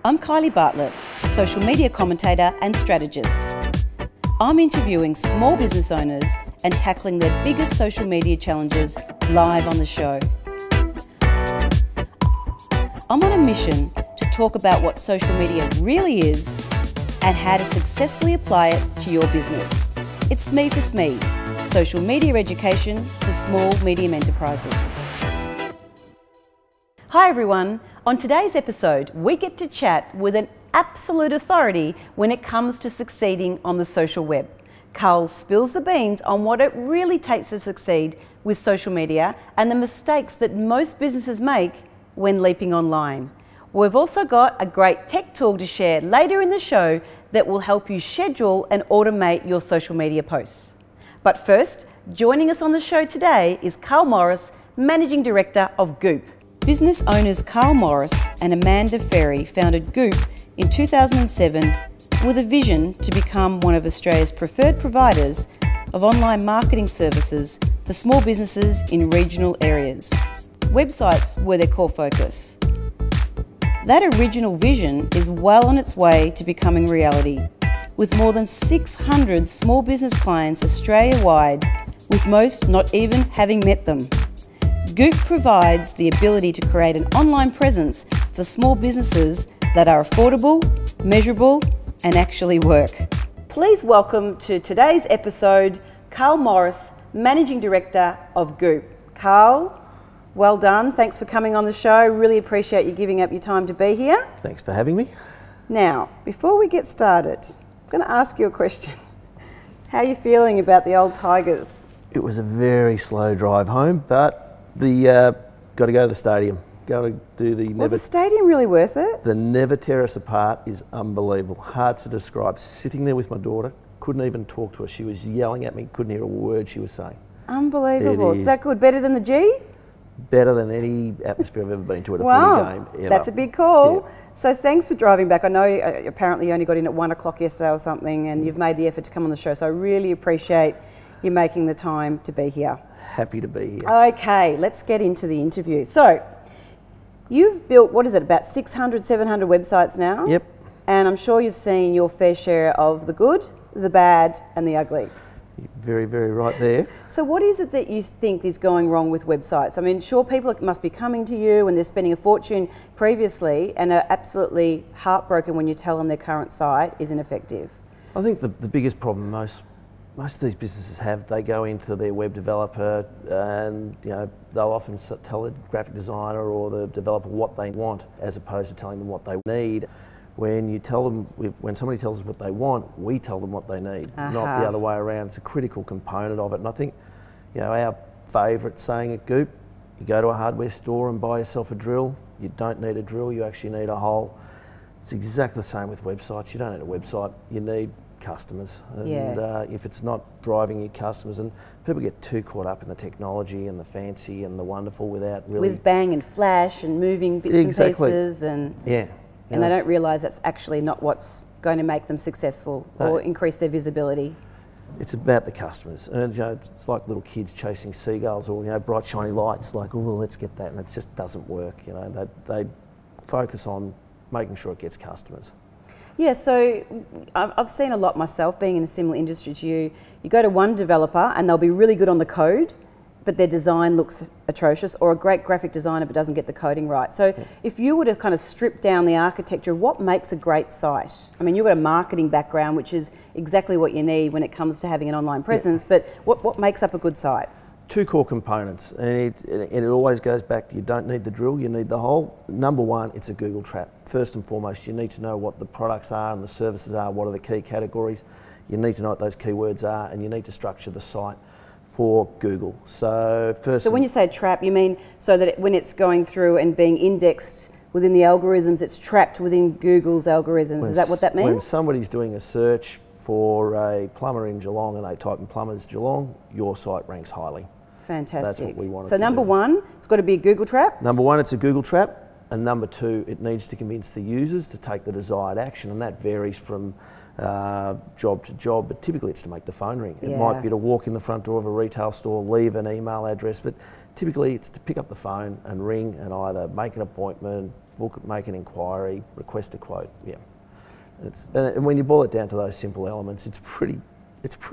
I'm Kylie Bartlett, social media commentator and strategist. I'm interviewing small business owners and tackling their biggest social media challenges live on the show. I'm on a mission to talk about what social media really is and how to successfully apply it to your business. It's SME for SME, social media education for small, medium enterprises. Hi everyone, on today's episode we get to chat with an absolute authority when it comes to succeeding on the social web. Carl spills the beans on what it really takes to succeed with social media and the mistakes that most businesses make when leaping online. We've also got a great tech tool to share later in the show that will help you schedule and automate your social media posts. But first, joining us on the show today is Carl Morris, Managing Director of Goop. Business owners Carl Morris and Amanda Ferry founded Goop in 2007 with a vision to become one of Australia's preferred providers of online marketing services for small businesses in regional areas. Websites were their core focus. That original vision is well on its way to becoming reality, with more than 600 small business clients Australia-wide, with most not even having met them. Goop provides the ability to create an online presence for small businesses that are affordable, measurable, and actually work. Please welcome to today's episode, Carl Morris, Managing Director of Goop. Carl, well done. Thanks for coming on the show. Really appreciate you giving up your time to be here. Thanks for having me. Now, before we get started, I'm going to ask you a question. How are you feeling about the old Tigers? It was a very slow drive home, but got to go to the stadium. Got to do the Was the stadium really worth it? The Never Tear Us Apart is unbelievable. Hard to describe. Sitting there with my daughter, couldn't even talk to her. She was yelling at me, couldn't hear a word she was saying. Unbelievable. Is that good? Better than the G? Better than any atmosphere I've ever been to at a wow, footy game ever. That's a big call. Yeah. So thanks for driving back. I know apparently you only got in at 1 o'clock yesterday or something, and you've made the effort to come on the show. So I really appreciate you making the time to be here. Happy to be here. Okay, let's get into the interview. So you've built, what is it, about 600, 700 websites now? Yep. And I'm sure you've seen your fair share of the good, the bad, and the ugly. You're very, very right there. So what is it that you think is going wrong with websites? I mean, sure, people must be coming to you and they're spending a fortune previously and are absolutely heartbroken when you tell them their current site isn't effective. I think the biggest problem most of these businesses have, they go into their web developer and they'll often tell the graphic designer or the developer what they want as opposed to telling them what they need. When you tell them, when somebody tells us what they want, we tell them what they need, not the other way around. It's a critical component of it. And I think, our favourite saying at Goop, you go to a hardware store and buy yourself a drill. You don't need a drill, you actually need a hole. It's exactly the same with websites. You don't need a website, you need customers. And if it's not driving your customers, and people get too caught up in the technology and the fancy and the wonderful without really... Whiz bang and flash and moving bits and pieces and... Yeah. And they don't realise that's actually not what's going to make them successful or increase their visibility. It's about the customers, and it's like little kids chasing seagulls or bright shiny lights. Like, oh, let's get that, and it just doesn't work. They focus on making sure it gets customers. Yeah, so I've seen a lot myself, being in a similar industry to you. You go to one developer and they'll be really good on the code, but their design looks atrocious, or a great graphic designer but doesn't get the coding right. So if you were to kind of strip down the architecture, what makes a great site? I mean, you've got a marketing background, which is exactly what you need when it comes to having an online presence, but what makes up a good site? Two core components, and it always goes back to you don't need the drill, you need the hole. Number one, it's a Google trap. First and foremost, you need to know what the products are and the services are, what are the key categories. You need to know what those keywords are, and you need to structure the site for Google. So when you say trap, you mean so that when it's going through and being indexed within the algorithms, it's trapped within Google's algorithms. Is that what that means? When somebody's doing a search for a plumber in Geelong and they type in plumbers Geelong, your site ranks highly. Fantastic. That's what we want. So number one, it's got to be a Google trap? Number one, it's a Google trap. And number two, it needs to convince the users to take the desired action, and that varies from job to job, but typically it's to make the phone ring. It might be to walk in the front door of a retail store, leave an email address, but typically it's to pick up the phone and ring and either make an appointment, book, make an inquiry, request a quote. Yeah, and when you boil it down to those simple elements, it's pretty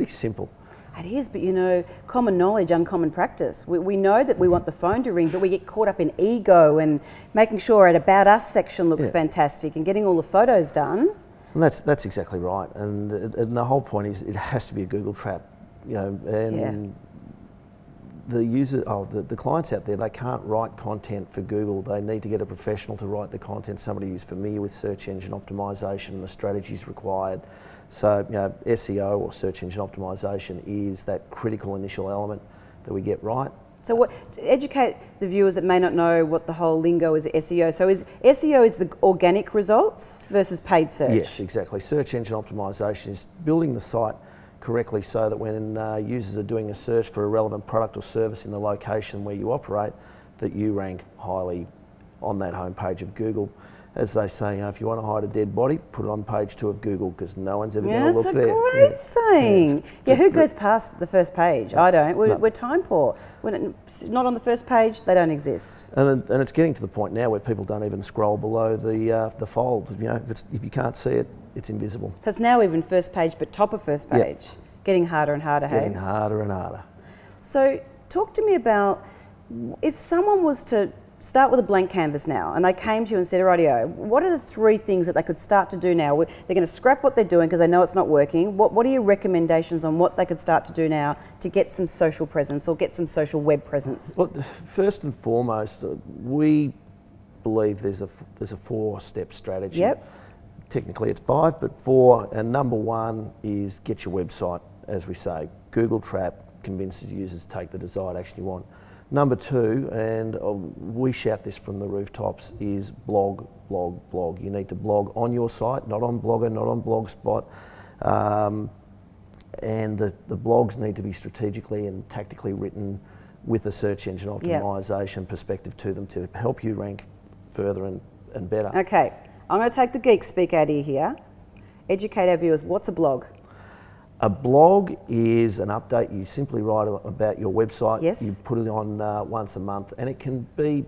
simple. It is, but you know, common knowledge, uncommon practice. We know that we want the phone to ring, but we get caught up in ego and making sure our About Us section looks fantastic and getting all the photos done. And that's exactly right. And the whole point is it has to be a Google trap, you know, and the user, the clients out there, they can't write content for Google. They need to get a professional to write the content, somebody who's familiar with search engine optimization and the strategies required. So, you know, SEO or search engine optimization is that critical initial element that we get right. So to educate the viewers that may not know what the whole lingo is SEO. So SEO is the organic results versus paid search? Yes, exactly. Search engine optimization is building the site correctly so that when users are doing a search for a relevant product or service in the location where you operate, that you rank highly on that homepage of Google. As they say, you know, if you want to hide a dead body, put it on page 2 of Google because no one's ever going to look there. That's a great saying. Yeah, who goes past the first page? I don't. We're time poor. When it's not on the first page, they don't exist. And it's getting to the point now where people don't even scroll below the fold. You know, if you can't see it, it's invisible. So it's now even first page, but top of first page. Getting harder and harder. Getting harder and harder. So talk to me about if someone was to start with a blank canvas now and they came to you and said, rightio, what are the 3 things that they could start to do now? They're going to scrap what they're doing because they know it's not working. What are your recommendations on what they could start to do now to get some social presence or get some social web presence? Well, first and foremost, we believe there's a 4-step strategy. Yep. Technically it's 5, but 4, and number 1 is get your website, as we say. Google trap convinces users to take the desired action you want. Number 2, and we shout this from the rooftops, is blog, blog, blog. You need to blog on your site, not on Blogger, not on Blogspot. And the blogs need to be strategically and tactically written with a search engine optimization perspective to them to help you rank further and better. Okay, I'm going to take the geek speak out of here. Educate our viewers. What's a blog? A blog is an update. You simply write about your website. Yes. You put it on once a month, and it can be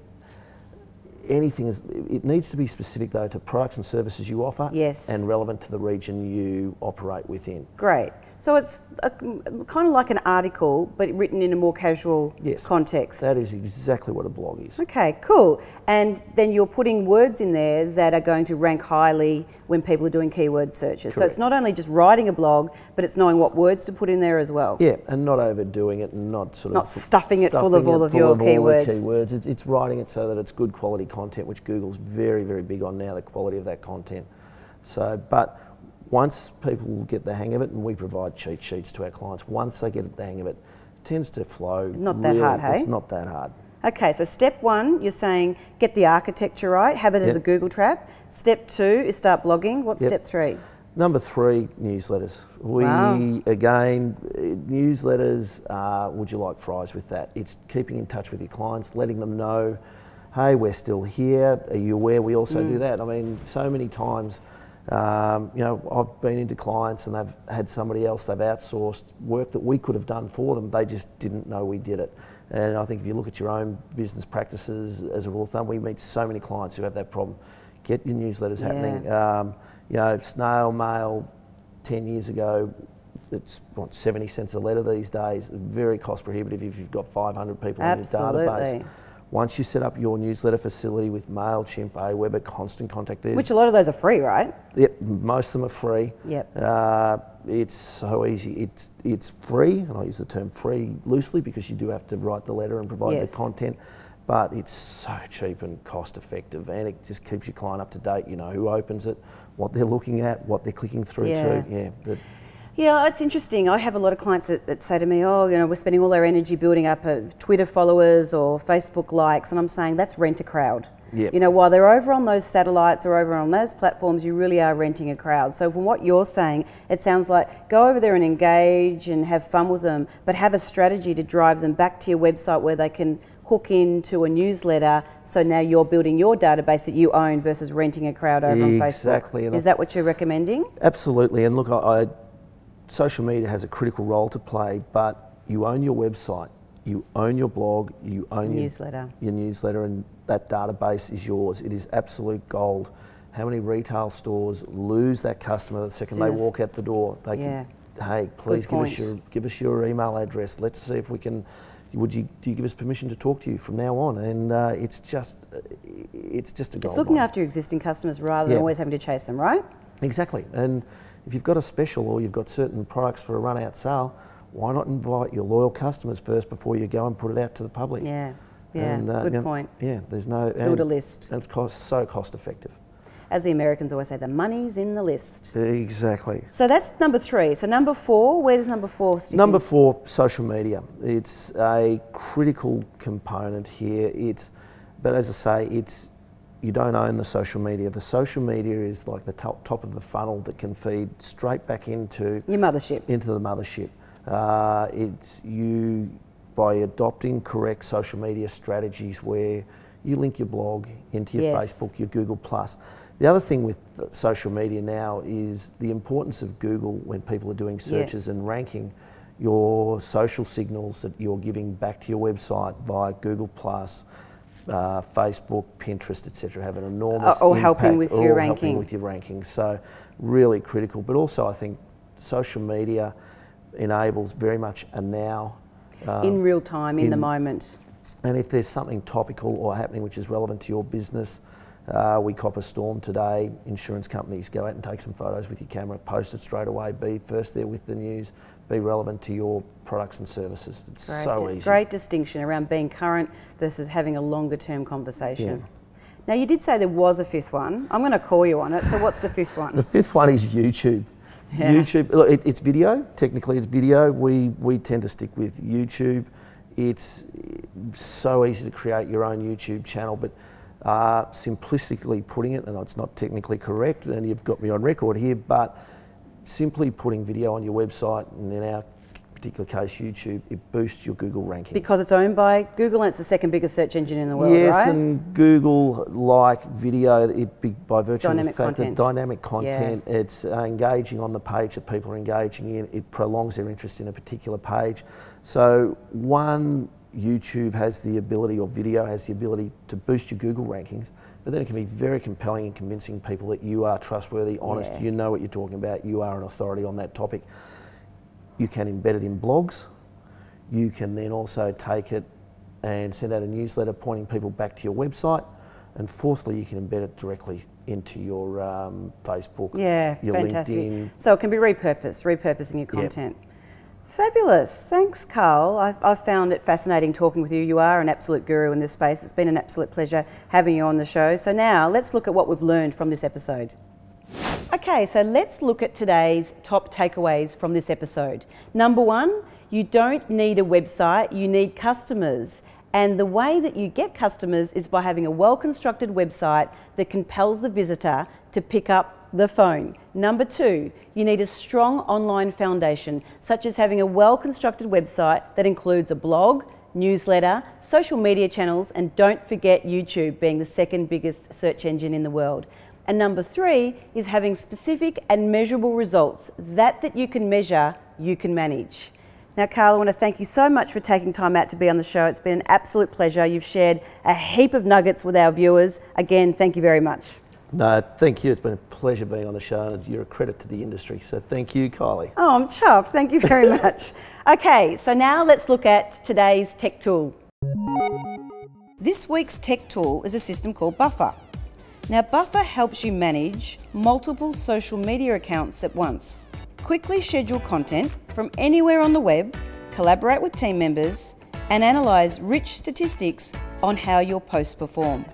anything. It needs to be specific though to products and services you offer. Yes. And relevant to the region you operate within. Great. So it's kind of like an article, but written in a more casual context. That is exactly what a blog is. Okay, cool. And then you're putting words in there that are going to rank highly when people are doing keyword searches. Correct. So it's not only just writing a blog, but it's knowing what words to put in there as well. Yeah, and not overdoing it and not stuffing it full of all of your keywords. It's writing it so that it's good quality content, which Google's very, very big on now, the quality of that content. So, but once people get the hang of it, and we provide cheat sheets to our clients, once they get the hang of it, it tends to flow. Not that hard, hey? It's not that hard. Okay, so step 1, you're saying get the architecture right, have it as a Google trap. Step 2 is start blogging. What's step 3? Number 3, newsletters. Again, newsletters, would you like fries with that? It's keeping in touch with your clients, letting them know, hey, we're still here. Are you aware we also do that? I mean, so many times, you know, I've been into clients and they've had somebody else, they've outsourced work that we could have done for them. They just didn't know we did it. And I think if you look at your own business practices, as a rule of thumb, we meet so many clients who have that problem. Get your newsletters happening. You know, snail mail 10 years ago, it's what, 70 cents a letter these days. Very cost prohibitive if you've got 500 people in your database. Once you set up your newsletter facility with MailChimp, Aweber, Constant Contact, which a lot of those are free, right? Yep, most of them are free. Yep. It's so easy. It's free, and I use the term free loosely because you do have to write the letter and provide the content, but it's so cheap and cost effective, and it just keeps your client up to date. You know who opens it, what they're looking at, what they're clicking through to. Yeah, it's interesting. I have a lot of clients that say to me, oh, you know, we're spending all our energy building up Twitter followers or Facebook likes, and I'm saying that's rent a crowd. Yep. You know, while they're over on those satellites or over on those platforms, you really are renting a crowd. So from what you're saying, it sounds like go over there and engage and have fun with them, but have a strategy to drive them back to your website where they can hook into a newsletter. So now you're building your database that you own versus renting a crowd over on Facebook. Exactly. Is that what you're recommending? Absolutely. And look, social media has a critical role to play, but you own your website, you own your blog, you own your newsletter, and that database is yours. It is absolute gold. How many retail stores lose that customer the second they walk out the door? They can, hey, please give us your email address. Let's see if we can. Do you give us permission to talk to you from now on? And it's just a gold. It's looking after your existing customers rather than always having to chase them, right? Exactly. And if you've got a special or you've got certain products for a run-out sale, why not invite your loyal customers first before you go and put it out to the public? Yeah, and, good point. Yeah, there's no... Build a list. And it's so cost effective. As the Americans always say, the money's in the list. Exactly. So that's number 3. So number 4, where does number 4 stick Number in? 4, social media. It's a critical component here. But as I say, you don't own the social media. The social media is like the top of the funnel that can feed straight back into... your mothership. Into the mothership. It's you, by adopting correct social media strategies where you link your blog into your Facebook, your Google+. The other thing with social media now is the importance of Google when people are doing searches and ranking. Your social signals that you're giving back to your website via Google+, Facebook, Pinterest, etc., have an enormous impact. Helping with your ranking. Helping with your ranking. So really critical. But also I think social media enables very much a now. In real time, in the moment. And if there's something topical or happening which is relevant to your business, we cop a storm today, insurance companies go out and take some photos with your camera, post it straight away, be first there with the news, be relevant to your products and services. It's so easy. Great distinction around being current versus having a longer term conversation. Yeah. Now you did say there was a 5th one. I'm going to call you on it. So what's the 5th one? The 5th one is YouTube. Yeah. YouTube, look, it's video. Technically it's video. We tend to stick with YouTube. It's so easy to create your own YouTube channel, but simplistically putting it, and it's not technically correct, and you've got me on record here, but simply putting video on your website, and in our particular case YouTube, it boosts your Google rankings. Because it's owned by Google and it's the 2nd biggest search engine in the world, right? Yes, and Google, like video, by virtue of the fact that dynamic content, it's engaging on the page that people are engaging in, it prolongs their interest in a particular page. So YouTube has the ability, or video has the ability to boost your Google rankings, but then it can be very compelling in convincing people that you are trustworthy, honest, you know what you're talking about, you are an authority on that topic. You can embed it in blogs. You can then also take it and send out a newsletter pointing people back to your website. And fourthly, you can embed it directly into your Facebook, your LinkedIn. So it can be repurposing your content. Fabulous. Thanks, Carl. I've found it fascinating talking with you. You are an absolute guru in this space. It's been an absolute pleasure having you on the show. So now let's look at what we've learned from this episode. Okay, so let's look at today's top takeaways from this episode. Number 1, you don't need a website, you need customers. And the way that you get customers is by having a well-constructed website that compels the visitor to pick up the phone. Number 2, you need a strong online foundation, such as having a well-constructed website that includes a blog, newsletter, social media channels, and don't forget YouTube being the 2nd biggest search engine in the world. And number 3 is having specific and measurable results that you can measure, you can manage. Now, Carl, I want to thank you so much for taking time out to be on the show. It's been an absolute pleasure. You've shared a heap of nuggets with our viewers. Again, thank you very much. No, thank you. It's been a pleasure being on the show, and you're a credit to the industry. So thank you, Kylie. Oh, I'm chuffed. Thank you very much. Okay, so now let's look at today's tech tool. This week's tech tool is a system called Buffer. Now, Buffer helps you manage multiple social media accounts at once. Quickly schedule content from anywhere on the web, collaborate with team members, and analyse rich statistics on how your posts perform.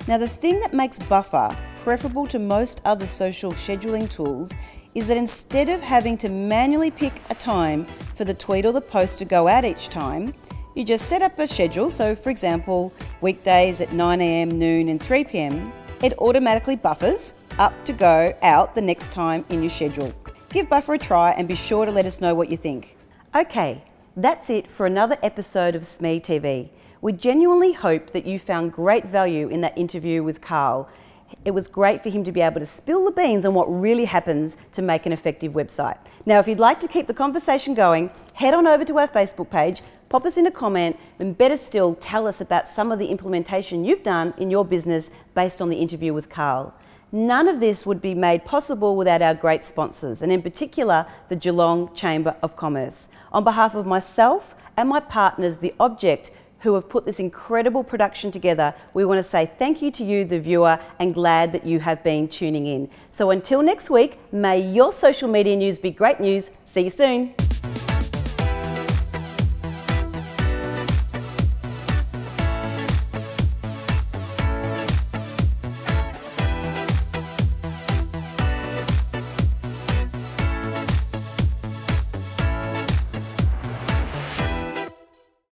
Now, the thing that makes Buffer preferable to most other social scheduling tools is that instead of having to manually pick a time for the tweet or the post to go out each time, you just set up a schedule. So, for example, weekdays at 9 AM, noon and 3 PM, it automatically buffers up to go out the next time in your schedule. Give Buffer a try and be sure to let us know what you think. Okay, that's it for another episode of SME TV. We genuinely hope that you found great value in that interview with Carl. It was great for him to be able to spill the beans on what really happens to make an effective website. Now, if you'd like to keep the conversation going, head on over to our Facebook page, pop us in a comment, and better still, tell us about some of the implementation you've done in your business based on the interview with Carl. None of this would be made possible without our great sponsors, and in particular, the Geelong Chamber of Commerce. On behalf of myself and my partners, The Object, who have put this incredible production together, we want to say thank you to you, the viewer, and glad that you have been tuning in. So until next week, may your social media news be great news. See you soon.